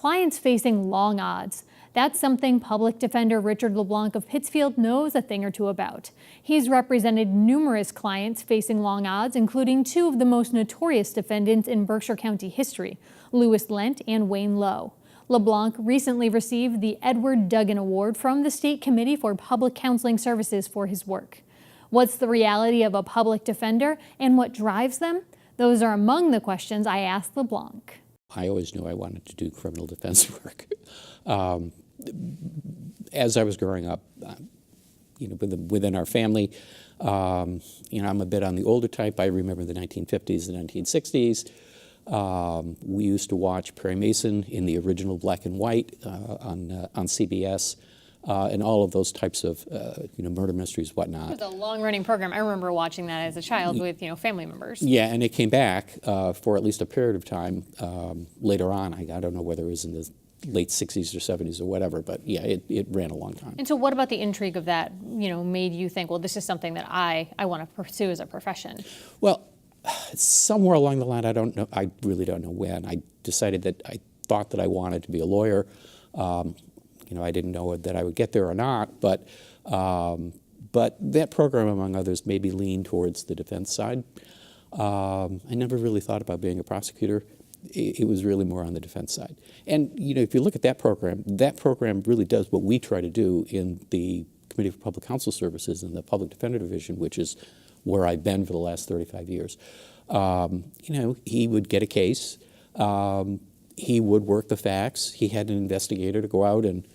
clients facing long odds. That's something Public Defender Richard LeBlanc of Pittsfield knows a thing or two about. He's represented numerous clients facing long odds, including two of the most notorious defendants in Berkshire County history, Lent and Wayne Lo. LeBlanc recently received the Duggan Award from the State Committee for Public Counseling Services for his work. What's the reality of a public defender and what drives them? Those are among the questions I asked LeBlanc. I always knew I wanted to do criminal defense work. As I was growing up, within our family, I'm a bit on the older type. I remember the 1950s, the 1960s. We used to watch Perry Mason in the original black and white on CBS. And all of those types of, murder mysteries, whatnot. It was a long-running program. I remember watching that as a child with, family members. Yeah, and it came back for at least a period of time later on. I don't know whether it was in the late 60s or 70s or whatever, but yeah, it ran a long time. And so what about the intrigue of that, made you think, well, this is something that I want to pursue as a profession? Well, somewhere along the line, I don't know, I really don't know when, I decided that I thought that I wanted to be a lawyer. I didn't know that I would get there or not, but that program, among others, made me lean towards the defense side. I never really thought about being a prosecutor. It was really more on the defense side. And, if you look at that program really does what we try to do in the Committee for Public Counsel Services in the Public Defender Division, which is where I've been for the last 35 years. He would get a case. He would work the facts. He had an investigator to go out and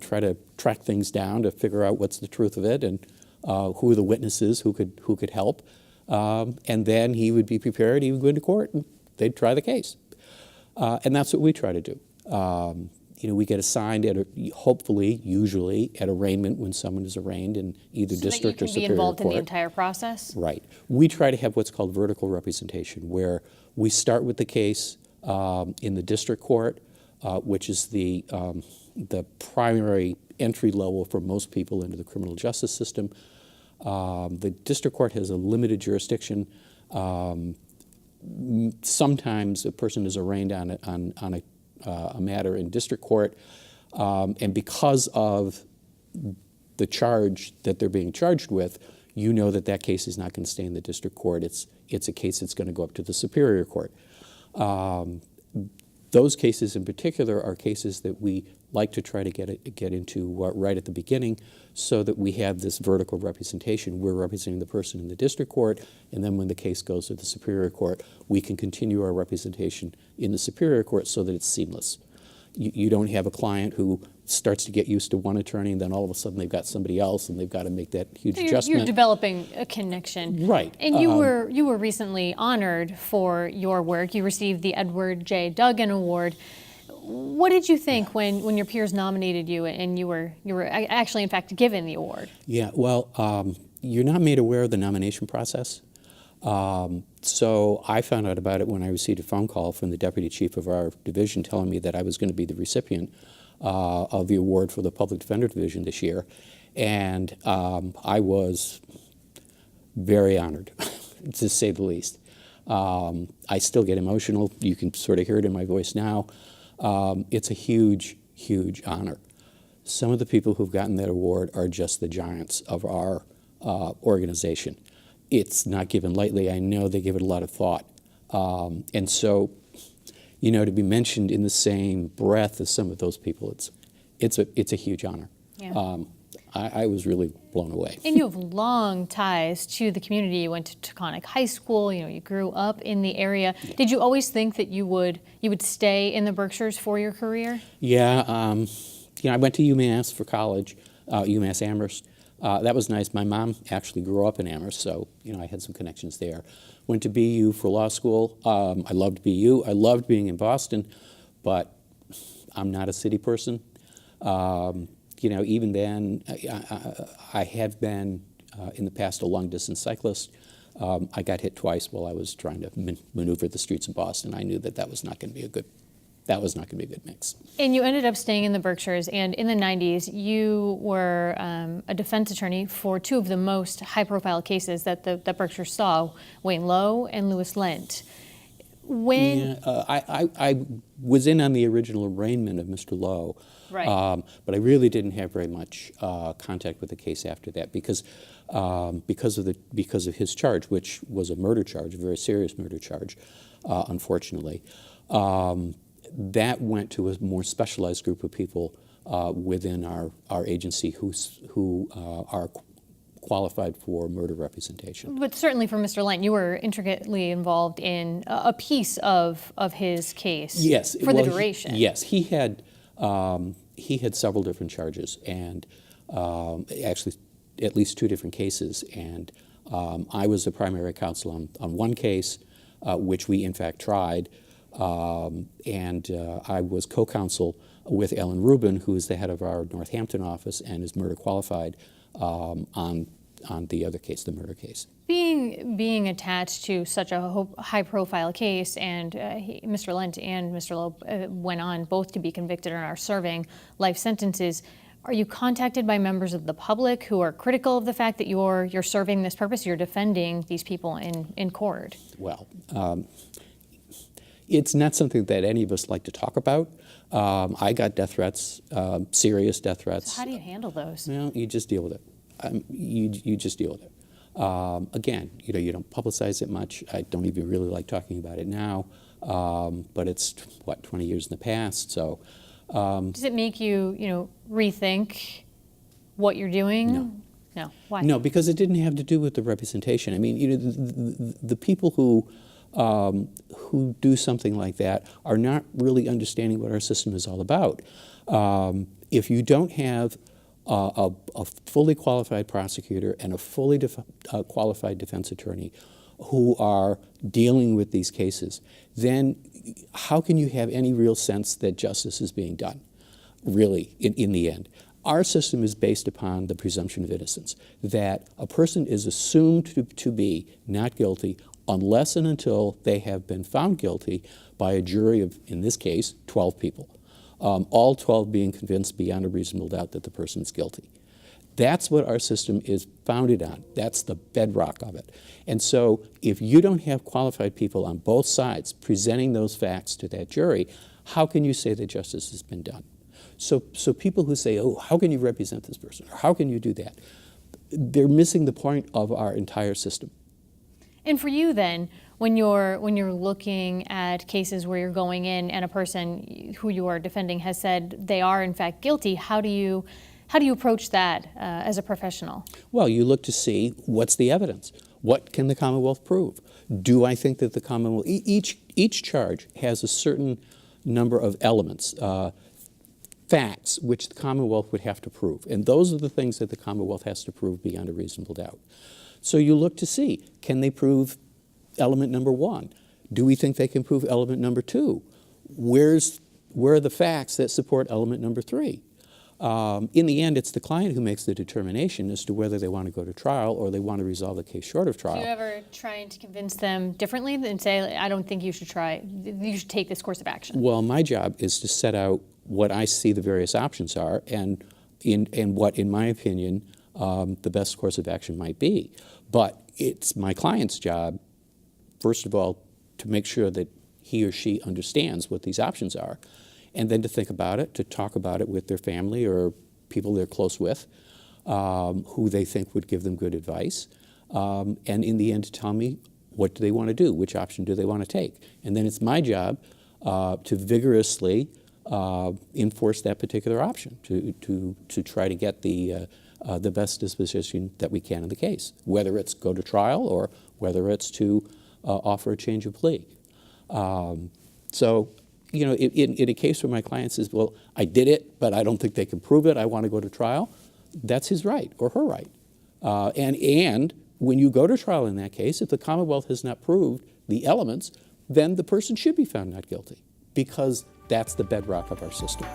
try to track things down to figure out what's the truth of it and who are the witnesses who could help. And then he would be prepared. He would go into court and they'd try the case. And that's what we try to do. We get assigned hopefully, usually, at arraignment when someone is arraigned in either district or superior court. So that you can be involved in the entire process? Right. We try to have what's called vertical representation, where we start with the case in the district court, which is the primary entry level for most people into the criminal justice system. The district court has a limited jurisdiction. Sometimes a person is arraigned on a matter in district court, and because of the charge that they're being charged with, that case is not going to stay in the district court. It's a case that's going to go up to the superior court. Those cases in particular are cases that we like to try to get into right at the beginning so that we have this vertical representation. We're representing the person in the district court, and then when the case goes to the superior court, we can continue our representation in the superior court so that it's seamless. You don't have a client who starts to get used to one attorney and then all of a sudden they've got somebody else and they've got to make that huge adjustment. You're developing a connection. Right. And you were recently honored for your work. You received the Duggan Award. What did you think when your peers nominated you and you were actually, in fact, given the award? Yeah, well, you're not made aware of the nomination process. So I found out about it when I received a phone call from the deputy chief of our division telling me that I was going to be the recipient of the award for the Public Defender Division this year. And I was very honored, to say the least. I still get emotional. You can sort of hear it in my voice now. It's a huge, huge honor. Some of the people who've gotten that award are just the giants of our organization. It's not given lightly. I know they give it a lot of thought. And so, to be mentioned in the same breath as some of those people, it's a huge honor. Yeah. I was really blown away. And you have long ties to the community. You went to Taconic High School. You grew up in the area. Yeah. Did you always think that you would stay in the Berkshires for your career? Yeah. I went to UMass for college, UMass Amherst. That was nice. My mom actually grew up in Amherst, so I had some connections there. Went to BU for law school. I loved BU. I loved being in Boston, but I'm not a city person. Even then, I have been in the past a long-distance cyclist. I got hit twice while I was trying to maneuver the streets of Boston. I knew that was not going to be a good. That was not going to be a good mix. And you ended up staying in the Berkshires, and in the 90s, you were a defense attorney for two of the most high-profile cases that the Berkshires saw, Wayne Lo and Lent. When I was in on the original arraignment of Mr. Lowe, Right. But I really didn't have very much contact with the case after that because of his charge, which was a murder charge, a very serious murder charge, unfortunately. That went to a more specialized group of people within our agency who are qualified for murder representation. But certainly for Mr. Lent, you were intricately involved in a piece of his case. Yes, for the duration. Yes, he had several different charges, and actually at least 2 different cases. And I was the primary counsel on one case, which we in fact tried, and I was co-counsel with Ellen Rubin, who is the head of our Northampton office and is murder qualified on the other case, the murder case. Being attached to such a high-profile case, and Mr. Lent and Mr. Lowe went on both to be convicted and are serving life sentences. Are you contacted by members of the public who are critical of the fact that you're serving this purpose, you're defending these people in court? Well, it's not something that any of us like to talk about. I got death threats, serious death threats. So how do you handle those? Well, you just deal with it. You just deal with it. Again, you don't publicize it much. I don't even really like talking about it now. But it's 20 years in the past. So, does it make you, rethink what you're doing? No. No. Why? No, because it didn't have to do with the representation. I mean, the people who do something like that are not really understanding what our system is all about. If you don't have a fully qualified prosecutor and a fully qualified defense attorney who are dealing with these cases, then how can you have any real sense that justice is being done, really, in the end? Our system is based upon the presumption of innocence, that a person is assumed to be not guilty unless and until they have been found guilty by a jury of, in this case, 12 people. All 12 being convinced beyond a reasonable doubt that the person is guilty. That's what our system is founded on. That's the bedrock of it. And so if you don't have qualified people on both sides presenting those facts to that jury, how can you say that justice has been done? So people who say, oh, how can you represent this person? Or how can you do that? They're missing the point of our entire system. And for you then, when you're looking at cases where you're going in and a person who you are defending has said they are in fact guilty, how do you approach that as a professional? Well, you look to see what's the evidence. What can the Commonwealth prove? Do I think that the Commonwealth, each charge has a certain number of elements, facts, which the Commonwealth would have to prove. And those are the things that the Commonwealth has to prove beyond a reasonable doubt. So you look to see, can they prove element number 1? Do we think they can prove element number 2? Where are the facts that support element number 3? In the end, it's the client who makes the determination as to whether they want to go to trial or they want to resolve the case short of trial. Do you ever trying to convince them differently and say, I don't think you should you should take this course of action? Well, my job is to set out what I see the various options are and what, in my opinion, the best course of action might be. But it's my client's job, first of all, to make sure that he or she understands what these options are, and then to think about it, to talk about it with their family or people they're close with, who they think would give them good advice, and in the end to tell me what do they want to do, which option do they want to take. And then it's my job to vigorously enforce that particular option, to try to get the best disposition that we can in the case, whether it's go to trial or whether it's to offer a change of plea. So, in a case where my client says, well, I did it, but I don't think they can prove it, I want to go to trial, that's his right or her right. And when you go to trial in that case, if the Commonwealth has not proved the elements, then the person should be found not guilty, because that's the bedrock of our system.